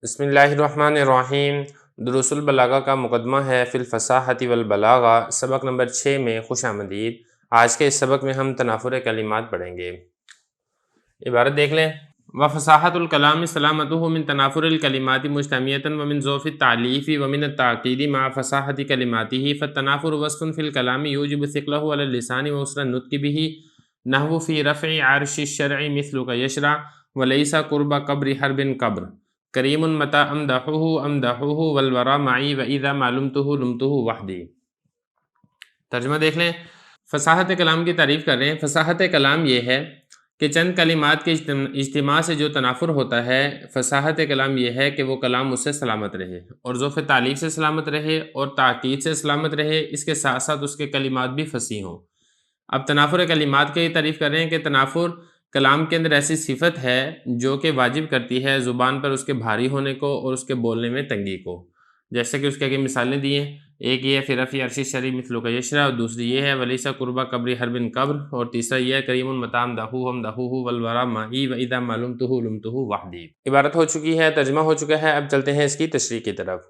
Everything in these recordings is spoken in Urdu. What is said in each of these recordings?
بسم اللہ الرحمن الرحیم۔ دروس البلاغہ کا مقدمہ ہے فی الفصاحۃ والبلاغہ، سبق نمبر 6 میں خوش آمدید۔ آج کے اس سبق میں ہم تنافر کلمات پڑھیں گے۔ عبارت دیکھ لیں۔ وفصاحت الکلام سلامتہ من تنافر الکلمات مجتمعۃ ومن ضعف التعلیف ومن التعقید مع فصاحت کلماتہ، فالتنافر وصف فی الکلام یوجب ثقلہ علی اللسان وعسر النطق بہ، نحو فی رفع عرش الشرع مثلک یشرع ولیس قرب قبر حرب قبر، کریم متی امدحوہ والورا معی واذا ما لمتہ لمتہ وحدی۔ ترجمہ دیکھ لیں۔ فصاحت کلام کی تعریف کر رہے ہیں۔ فصاحت کلام یہ ہے کہ چند کلمات کے اجتماع سے جو تنافر ہوتا ہے، فصاحت کلام یہ ہے کہ وہ کلام اس سے سلامت رہے اور ضعف تعلیف سے سلامت رہے اور تاکید سے سلامت رہے، اس کے ساتھ ساتھ اس کے کلمات بھی فصیح ہوں۔ اب تنافر کلمات کی تعریف کر رہے ہیں کہ تنافر کلام کے اندر ایسی صفت ہے جو کہ واجب کرتی ہے زبان پر اس کے بھاری ہونے کو اور اس کے بولنے میں تنگی کو، جیسے کہ اس کے آگے مثالیں دی ہیں۔ ایک یہ ہے فی رفع عرش الشرع مثلک یشرع، اور دوسری یہ ہے ولیس قرب قبر حرب قبر، اور تیسرا یہ ہے کریم متی امدحوہ والورا معی واذا ما لمتہ لمتہ وحدی۔ عبارت ہو چکی ہے، ترجمہ ہو چکا ہے، اب چلتے ہیں اس کی تشریح کی طرف۔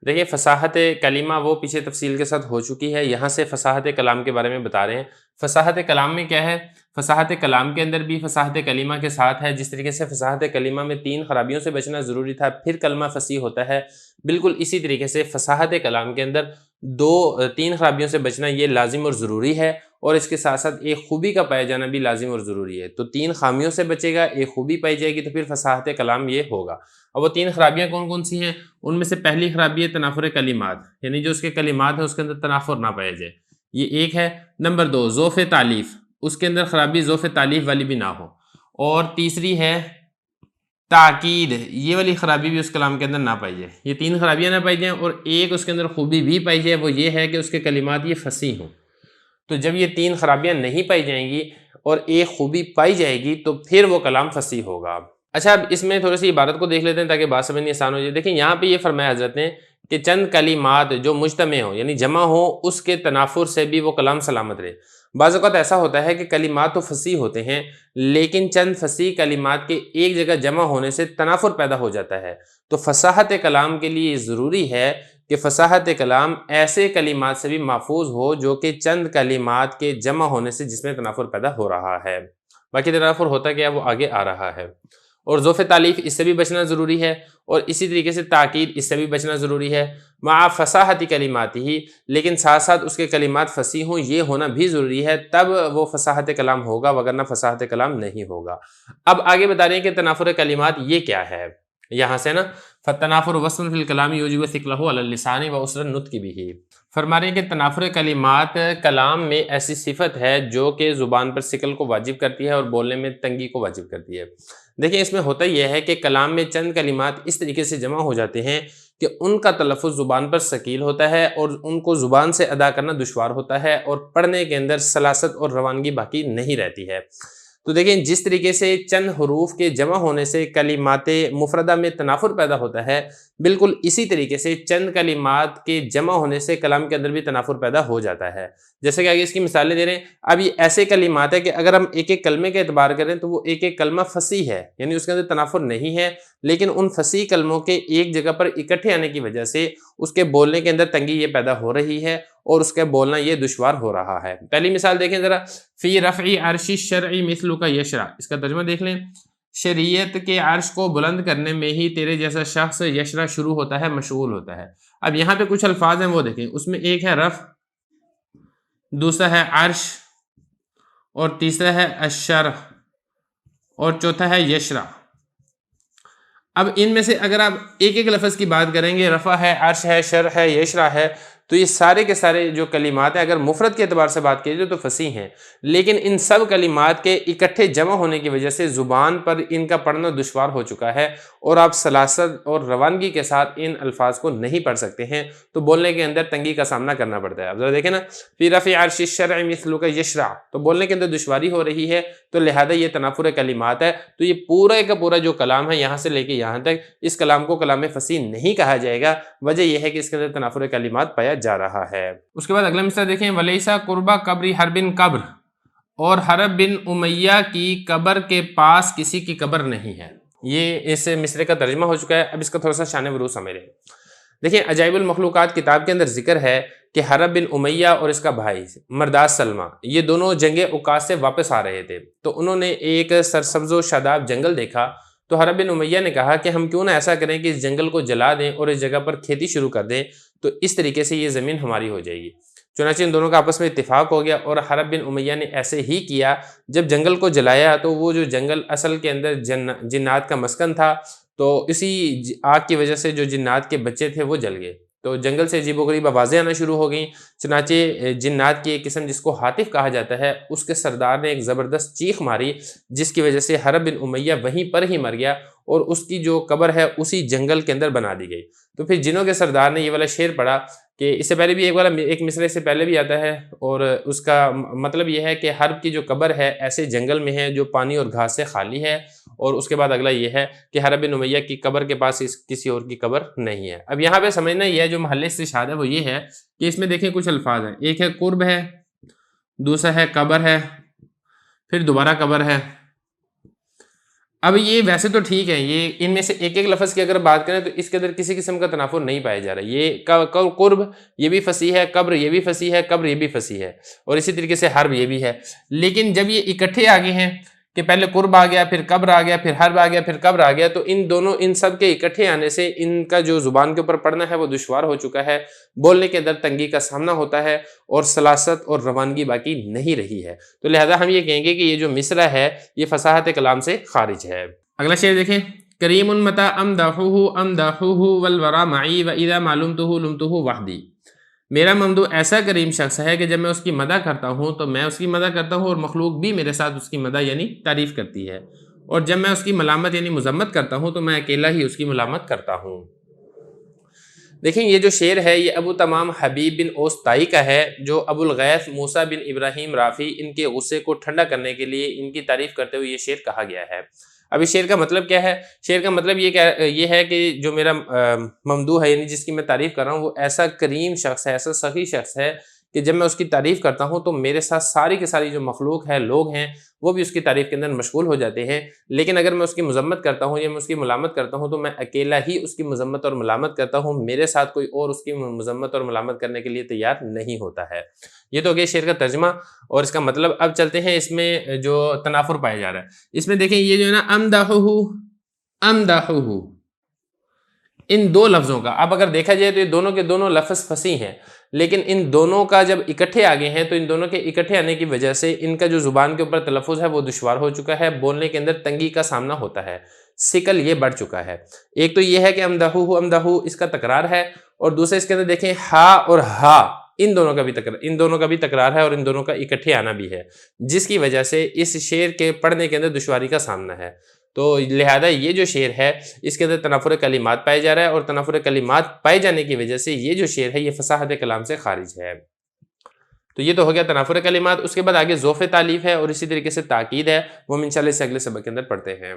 دیکھیں، فصاحت کلمہ وہ پیچھے تفصیل کے ساتھ ہو چکی ہے، یہاں سے فصاحت کلام کے بارے میں بتا رہے ہیں۔ فصاحت کلام میں کیا ہے؟ فصاحت کلام کے اندر بھی فصاحت کلمہ کے ساتھ ہے۔ جس طریقے سے فصاحت کلمہ میں 3 خرابیوں سے بچنا ضروری تھا پھر کلمہ فصیح ہوتا ہے، بالکل اسی طریقے سے فصاحت کلام کے اندر 3 خرابیوں سے بچنا یہ لازم اور ضروری ہے، اور اس کے ساتھ ساتھ ایک خوبی کا پایا جانا بھی لازم اور ضروری ہے۔ تو 3 خامیوں سے بچے گا، ایک خوبی پائی جائے گی، تو پھر فصاحت کلام یہ ہوگا۔ اب وہ 3 خرابیاں کون کون سی ہیں؟ ان میں سے پہلی خرابی ہے تنافر کلمات، یعنی جو اس کے کلمات ہیں اس کے اندر تنافر نہ پایا جائے، یہ ایک ہے۔ نمبر 2 ضعف تعلیف، اس کے اندر خرابی ضعف تعلیف والی بھی نہ ہو۔ اور تیسری ہے تاکید، یہ والی خرابی بھی اس کلام کے اندر نہ پائی جائے۔ یہ 3 خرابیاں نہ پائی جائیں، اور ایک اس کے اندر خوبی بھی پائی جائے، وہ یہ ہے کہ اس کے کلمات یہ فصیح ہوں۔ تو جب یہ 3 خرابیاں نہیں پائی جائیں گی اور ایک خوبی پائی جائے گی تو پھر وہ کلام فصیح ہوگا۔ اچھا، اب اس میں تھوڑی سی عبارت کو دیکھ لیتے ہیں تاکہ بات سمجھنی آسان ہو جائے۔ دیکھیں، یہاں پہ یہ فرمایا حضرت نے کہ چند کلمات جو مجتمع ہوں یعنی جمع ہوں، اس کے تنافر سے بھی وہ کلام سلامت رہے۔ بعض اوقات ایسا ہوتا ہے کہ کلمات تو فصیح ہوتے ہیں، لیکن چند فصیح کلمات کے ایک جگہ جمع ہونے سے تنافر پیدا ہو جاتا ہے۔ تو فصاحت کلام کے لیے ضروری ہے کہ فصاحت کلام ایسے کلمات سے بھی محفوظ ہو جو کہ چند کلمات کے جمع ہونے سے جس میں تنافر پیدا ہو رہا ہے۔ باقی تنافر ہوتا کیا ہے وہ آگے آ رہا ہے۔ اور ضعف تعلیف، اس سے بھی بچنا ضروری ہے، اور اسی طریقے سے تاکید، اس سے بھی بچنا ضروری ہے۔ مع فصاحت کلمات ہی، لیکن ساتھ ساتھ اس کے کلمات فصیح ہوں، یہ ہونا بھی ضروری ہے، تب وہ فصاحت کلام ہوگا، وگرنہ فصاحت کلام نہیں ہوگا۔ اب آگے بتا رہے ہیں کہ تنافر کلمات یہ کیا ہے۔ یہاں سے نا فالتنافر وصف فی الکلام یوجب ثقلہ علی اللسان وعسر النطق بہ، فرما رہے ہیں کہ تنافر کلمات کلام میں ایسی صفت ہے جو کہ زبان پر ثقل کو واجب کرتی ہے اور بولنے میں تنگی کو واجب کرتی ہے۔ دیکھیں، اس میں ہوتا یہ ہے کہ کلام میں چند کلمات اس طریقے سے جمع ہو جاتے ہیں کہ ان کا تلفظ زبان پر ثقیل ہوتا ہے اور ان کو زبان سے ادا کرنا دشوار ہوتا ہے، اور پڑھنے کے اندر سلاست اور روانگی باقی نہیں رہتی ہے۔ تو دیکھیں، جس طریقے سے چند حروف کے جمع ہونے سے کلمات مفردہ میں تنافر پیدا ہوتا ہے، بالکل اسی طریقے سے چند کلمات کے جمع ہونے سے کلام کے اندر بھی تنافر پیدا ہو جاتا ہے۔ جیسے کہ آگے اس کی مثالیں دے رہے ہیں۔ اب یہ ایسے کلمات ہے کہ اگر ہم ایک ایک کلمے کے اعتبار کریں تو وہ ایک ایک کلمہ فصیح ہے، یعنی اس کے اندر تنافر نہیں ہے، لیکن ان فصیح کلموں کے ایک جگہ پر اکٹھے آنے کی وجہ سے اس کے بولنے کے اندر تنگی یہ پیدا ہو رہی ہے اور اس کا بولنا یہ دشوار ہو رہا ہے۔ پہلی مثال دیکھیں ذرا، فی رفع عرش الشرع مثلک یشرع، اس کا ترجمہ دیکھ لیں۔ شریعت کے عرش کو بلند کرنے میں ہی تیرے جیسا شخص یشرع شروع ہوتا ہے، مشغول ہوتا ہے۔ اب یہاں پہ کچھ الفاظ ہیں وہ دیکھیں، اس میں ایک ہے رفع، دوسرا ہے عرش، اور تیسرا ہے الشرع، اور چوتھا ہے یشرع۔ اب ان میں سے اگر آپ ایک ایک لفظ کی بات کریں گے، رفع ہے، عرش ہے، شرع ہے، یشرع ہے، تو یہ سارے کے سارے جو کلمات ہیں اگر مفرد کے اعتبار سے بات کی جائے تو فصیح ہیں، لیکن ان سب کلمات کے اکٹھے جمع ہونے کی وجہ سے زبان پر ان کا پڑھنا دشوار ہو چکا ہے، اور آپ سلاست اور روانگی کے ساتھ ان الفاظ کو نہیں پڑھ سکتے ہیں، تو بولنے کے اندر تنگی کا سامنا کرنا پڑتا ہے۔ اب ذرا دیکھیں نا، فی رفع عرش الشرع مثلک یشرع، تو بولنے کے اندر دشواری ہو رہی ہے، تو لہذا یہ تنافر کلمات ہے۔ تو یہ پورا کا پورا جو کلام ہے یہاں سے لے کے یہاں تک، اس کلام کو کلام فصیح نہیں کہا جائے گا، وجہ یہ ہے کہ اس کے اندر تنافر کلمات پایا جا رہا ہے۔ اس کے بعد اگلا مثال دیکھیں، ولیسا قربہ قبر حرب قبر، اور حرب بن امیہ کی قبر کے پاس کسی کی قبر نہیں ہے۔ یہ اس مصرے کا ترجمہ ہو چکا ہے. اب اس کا تھوڑا سا شان وروز سمجھیں. دیکھیں عجائب المخلوقات کتاب کے اندر ذکر ہے کہ حرب بن امیہ اور اس کا بھائی مرداد سلمہ یہ دونوں جنگ عکاظ سے واپس آ رہے تھے. تو انہوں نے ایک سرسبز و شاداب جنگل دیکھا. تو حرب بن امیہ نے کہا کہ ہم کیوں نہ ایسا کریں کہ اس جنگل کو جلا دیں اور اس جگہ پر کھیتی شروع کر دیں, تو اس طریقے سے یہ زمین ہماری ہو جائے گی. چنانچہ ان دونوں کا آپس میں اتفاق ہو گیا اور حرب بن امیہ نے ایسے ہی کیا. جب جنگل کو جلایا تو وہ جو جنگل اصل کے اندر جنات کا مسکن تھا, تو اسی آگ کی وجہ سے جو جنات کے بچے تھے وہ جل گئے. تو جنگل سے عجیب و غریب آوازیں آنا شروع ہو گئیں. چنانچہ جنات کی ایک قسم جس کو حاطف کہا جاتا ہے, اس کے سردار نے ایک زبردست چیخ ماری, جس کی وجہ سے حرب بن امیہ وہیں پر ہی مر گیا اور اس کی جو قبر ہے اسی جنگل کے اندر بنا دی گئی. تو پھر جنوں کے سردار نے یہ والا شعر پڑھا کہ اس سے پہلے بھی ایک مصرے سے پہلے بھی آتا ہے, اور اس کا مطلب یہ ہے کہ حرب کی جو قبر ہے ایسے جنگل میں ہے جو پانی اور گھاس سے خالی ہے. اور اس کے بعد اگلا یہ ہے کہ حرب بن امیہ کی قبر کے پاس کسی اور کی قبر نہیں ہے. اب یہاں پہ سمجھنا یہ ہے جو محل استشہاد ہے وہ یہ ہے کہ اس میں دیکھیں کچھ الفاظ ہیں. ایک ہے قرب ہے, دوسرا ہے قبر ہے, پھر دوبارہ قبر ہے. اب یہ ویسے تو ٹھیک ہے, یہ ان میں سے ایک ایک لفظ کی اگر بات کریں تو اس کے اندر کسی قسم کا تنافر نہیں پایا جا رہا. یہ قرب یہ بھی فصیح ہے, قبر یہ بھی فصیح ہے, قبر یہ بھی فصیح ہے, اور اسی طریقے سے حرب یہ بھی ہے. لیکن جب یہ اکٹھے آگے ہیں کہ پہلے قرب آ گیا, پھر قبر آ گیا, پھر حرب آ گیا, پھر قبر آ گیا, تو ان سب کے اکٹھے آنے سے ان کا جو زبان کے اوپر پڑھنا ہے وہ دشوار ہو چکا ہے. بولنے کے اندر تنگی کا سامنا ہوتا ہے اور سلاست اور روانگی باقی نہیں رہی ہے. تو لہذا ہم یہ کہیں گے کہ یہ جو مصرع ہے یہ فصاحت کلام سے خارج ہے. اگلا شعر دیکھیں. کریم متا امدحوہ والورا معی واذا ما لمتہ لمتہ وحدی. میرا ممدوح ایسا کریم شخص ہے کہ جب میں اس کی مدح کرتا ہوں تو میں اس کی مدح کرتا ہوں, اور مخلوق بھی میرے ساتھ اس کی مدح یعنی تعریف کرتی ہے. اور جب میں اس کی ملامت یعنی مذمت کرتا ہوں تو میں اکیلا ہی اس کی ملامت کرتا ہوں. دیکھیں یہ جو شعر ہے یہ ابو تمام حبیب بن اوس طائی کا ہے, جو ابو الغیث موسیٰ بن ابراہیم رافی ان کے غصے کو ٹھنڈا کرنے کے لیے ان کی تعریف کرتے ہوئے یہ شعر کہا گیا ہے. اب اس شعر کا مطلب کیا ہے؟ شعر کا مطلب یہ ہے کہ جو میرا ممدوح ہے یعنی جس کی میں تعریف کر رہا ہوں وہ ایسا کریم شخص ہے, ایسا سخی شخص ہے کہ جب میں اس کی تعریف کرتا ہوں تو میرے ساتھ ساری کی ساری جو مخلوق ہے, لوگ ہیں, وہ بھی اس کی تعریف کے اندر مشغول ہو جاتے ہیں. لیکن اگر میں اس کی مذمت کرتا ہوں یا میں اس کی ملامت کرتا ہوں تو میں اکیلا ہی اس کی مذمت اور ملامت کرتا ہوں, میرے ساتھ کوئی اور اس کی مذمت اور ملامت کرنے کے لیے تیار نہیں ہوتا ہے. یہ تو ہو گیا شعر کا ترجمہ اور اس کا مطلب. اب چلتے ہیں اس میں جو تنافر پایا جا رہا ہے. اس میں دیکھیں یہ جو ہے نا امدحوہ ان دو لفظوں کا, اب اگر دیکھا جائے تو یہ دونوں کے دونوں لفظ فصیح ہیں, لیکن ان دونوں کا جب اکٹھے آگے ہیں تو ان دونوں کے اکٹھے آنے کی وجہ سے ان کا جو زبان کے اوپر تلفظ ہے وہ دشوار ہو چکا ہے, بولنے کے اندر تنگی کا سامنا ہوتا ہے, سکل یہ بڑھ چکا ہے. ایک تو یہ ہے کہ امدحوہ اس کا تکرار ہے, اور دوسرے اس کے اندر دیکھیں ہا اور ہا ان دونوں کا بھی تکرار ہے اور ان دونوں کا اکٹھے آنا بھی ہے, جس کی وجہ سے اس شعر کے پڑھنے کے اندر دشواری کا سامنا ہے. تو لہذا یہ جو شعر ہے اس کے اندر تنافر کلمات پائے جا رہا ہے, اور تنافر کلمات پائے جانے کی وجہ سے یہ جو شعر ہے یہ فصاحت کلام سے خارج ہے. تو یہ تو ہو گیا تنافر کلمات. اس کے بعد آگے ذوف تالیف ہے اور اسی طریقے سے تاکید ہے, وہ ہم انشاءاللہ اس اگلے سبق کے اندر پڑھتے ہیں.